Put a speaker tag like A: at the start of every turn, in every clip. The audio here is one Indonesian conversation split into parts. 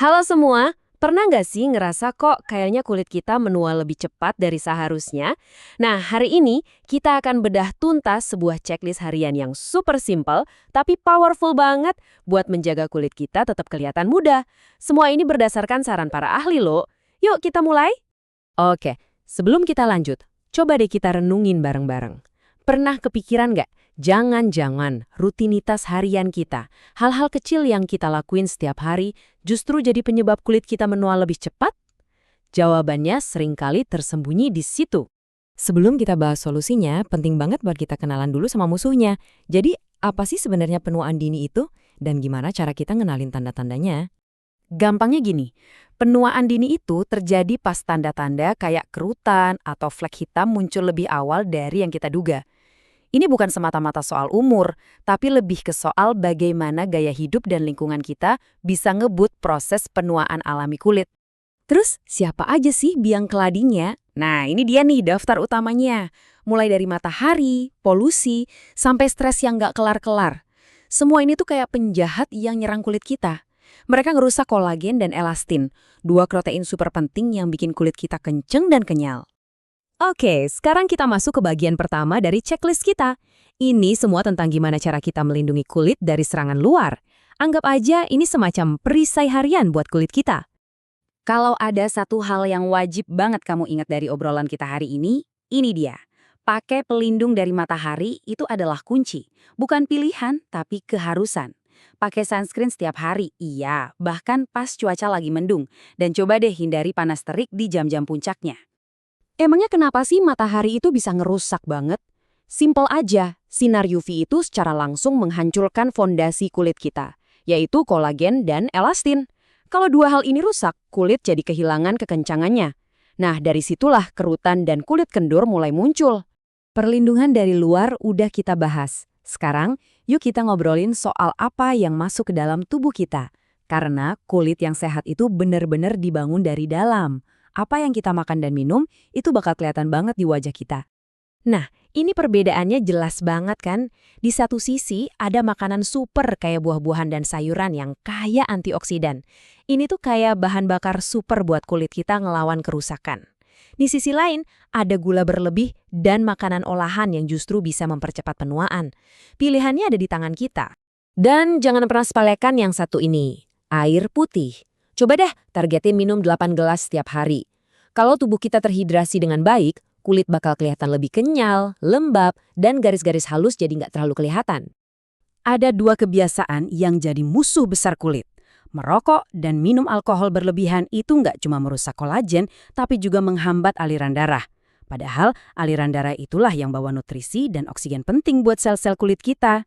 A: Halo semua, pernah nggak sih ngerasa kok kayaknya kulit kita menua lebih cepat dari seharusnya? Nah, hari ini kita akan bedah tuntas sebuah checklist harian yang super simple tapi powerful banget buat menjaga kulit kita tetap kelihatan muda. Semua ini berdasarkan saran para ahli loh. Yuk kita mulai? Oke, sebelum kita lanjut, coba deh kita renungin bareng-bareng. Pernah kepikiran nggak? Jangan-jangan rutinitas harian kita, hal-hal kecil yang kita lakuin setiap hari, justru jadi penyebab kulit kita menua lebih cepat? Jawabannya seringkali tersembunyi di situ. Sebelum kita bahas solusinya, penting banget buat kita kenalan dulu sama musuhnya. Jadi, apa sih sebenarnya penuaan dini itu? Dan gimana cara kita ngenalin tanda-tandanya? Gampangnya gini, penuaan dini itu terjadi pas tanda-tanda kayak kerutan atau flek hitam muncul lebih awal dari yang kita duga. Ini bukan semata-mata soal umur, tapi lebih ke soal bagaimana gaya hidup dan lingkungan kita bisa ngebut proses penuaan alami kulit. Terus, siapa aja sih biang keladinya? Nah, ini dia nih daftar utamanya. Mulai dari matahari, polusi, sampai stres yang nggak kelar-kelar. Semua ini tuh kayak penjahat yang nyerang kulit kita. Mereka ngerusak kolagen dan elastin, dua protein super penting yang bikin kulit kita kenceng dan kenyal. Oke, sekarang kita masuk ke bagian pertama dari checklist kita. Ini semua tentang gimana cara kita melindungi kulit dari serangan luar. Anggap aja ini semacam perisai harian buat kulit kita. Kalau ada satu hal yang wajib banget kamu ingat dari obrolan kita hari ini dia. Pakai pelindung dari matahari itu adalah kunci. Bukan pilihan, tapi keharusan. Pakai sunscreen setiap hari, iya, bahkan pas cuaca lagi mendung. Dan coba deh hindari panas terik di jam-jam puncaknya. Emangnya kenapa sih matahari itu bisa ngerusak banget? Simple aja, sinar UV itu secara langsung menghancurkan fondasi kulit kita, yaitu kolagen dan elastin. Kalau dua hal ini rusak, kulit jadi kehilangan kekencangannya. Nah, dari situlah kerutan dan kulit kendur mulai muncul. Perlindungan dari luar udah kita bahas. Sekarang, yuk kita ngobrolin soal apa yang masuk ke dalam tubuh kita. Karena kulit yang sehat itu benar-benar dibangun dari dalam. Apa yang kita makan dan minum, itu bakal kelihatan banget di wajah kita. Nah, ini perbedaannya jelas banget kan? Di satu sisi, ada makanan super kayak buah-buahan dan sayuran yang kaya antioksidan. Ini tuh kayak bahan bakar super buat kulit kita ngelawan kerusakan. Di sisi lain, ada gula berlebih dan makanan olahan yang justru bisa mempercepat penuaan. Pilihannya ada di tangan kita. Dan jangan pernah sepelekan yang satu ini, air putih. Coba deh targetin minum 8 gelas setiap hari. Kalau tubuh kita terhidrasi dengan baik, kulit bakal kelihatan lebih kenyal, lembab, dan garis-garis halus jadi nggak terlalu kelihatan. Ada dua kebiasaan yang jadi musuh besar kulit. Merokok dan minum alkohol berlebihan itu nggak cuma merusak kolagen, tapi juga menghambat aliran darah. Padahal aliran darah itulah yang bawa nutrisi dan oksigen penting buat sel-sel kulit kita.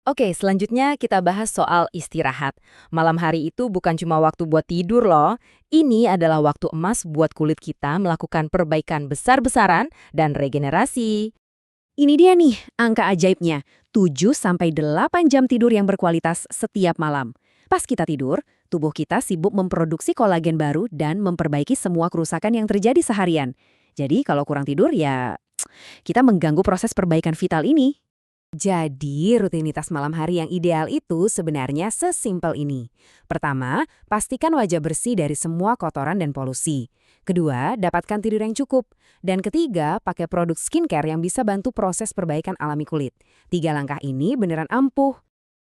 A: Oke, selanjutnya kita bahas soal istirahat. Malam hari itu bukan cuma waktu buat tidur loh. Ini adalah waktu emas buat kulit kita melakukan perbaikan besar-besaran dan regenerasi. Ini dia nih, angka ajaibnya. 7-8 jam tidur yang berkualitas setiap malam. Pas kita tidur, tubuh kita sibuk memproduksi kolagen baru dan memperbaiki semua kerusakan yang terjadi seharian. Jadi kalau kurang tidur ya, kita mengganggu proses perbaikan vital ini. Jadi, rutinitas malam hari yang ideal itu sebenarnya sesimpel ini. Pertama, pastikan wajah bersih dari semua kotoran dan polusi. Kedua, dapatkan tidur yang cukup. Dan ketiga, pakai produk skincare yang bisa bantu proses perbaikan alami kulit. 3 langkah ini beneran ampuh.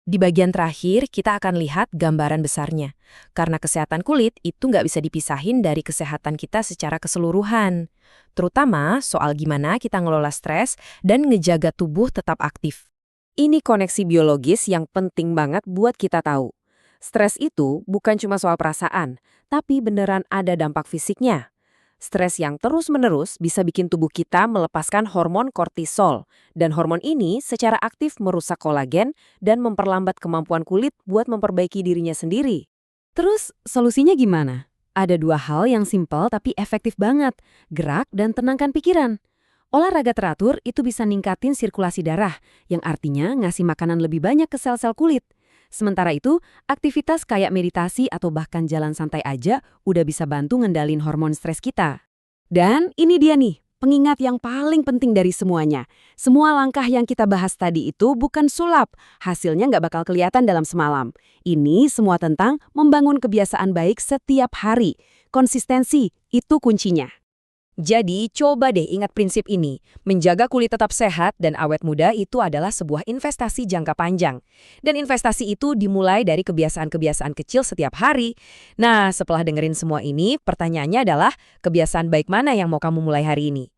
A: Di bagian terakhir, kita akan lihat gambaran besarnya. Karena kesehatan kulit itu nggak bisa dipisahin dari kesehatan kita secara keseluruhan. Terutama soal gimana kita ngelola stres dan ngejaga tubuh tetap aktif. Ini koneksi biologis yang penting banget buat kita tahu. Stres itu bukan cuma soal perasaan, tapi beneran ada dampak fisiknya. Stres yang terus-menerus bisa bikin tubuh kita melepaskan hormon kortisol, dan hormon ini secara aktif merusak kolagen dan memperlambat kemampuan kulit buat memperbaiki dirinya sendiri. Terus, solusinya gimana? Ada 2 hal yang simpel tapi efektif banget, gerak dan tenangkan pikiran. Olahraga teratur itu bisa ningkatin sirkulasi darah, yang artinya ngasih makanan lebih banyak ke sel-sel kulit. Sementara itu, aktivitas kayak meditasi atau bahkan jalan santai aja udah bisa bantu ngendalin hormon stres kita. Dan ini dia nih,
B: pengingat yang paling penting dari semuanya. Semua langkah yang kita bahas tadi itu bukan sulap. Hasilnya nggak bakal kelihatan dalam semalam. Ini semua tentang membangun kebiasaan baik setiap hari. Konsistensi, itu kuncinya.
C: Jadi, coba deh ingat prinsip ini. Menjaga kulit tetap sehat dan awet muda itu adalah sebuah investasi jangka panjang. Dan investasi itu dimulai dari kebiasaan-kebiasaan kecil setiap hari. Nah, setelah dengerin semua ini, pertanyaannya adalah kebiasaan baik mana yang mau kamu mulai hari ini?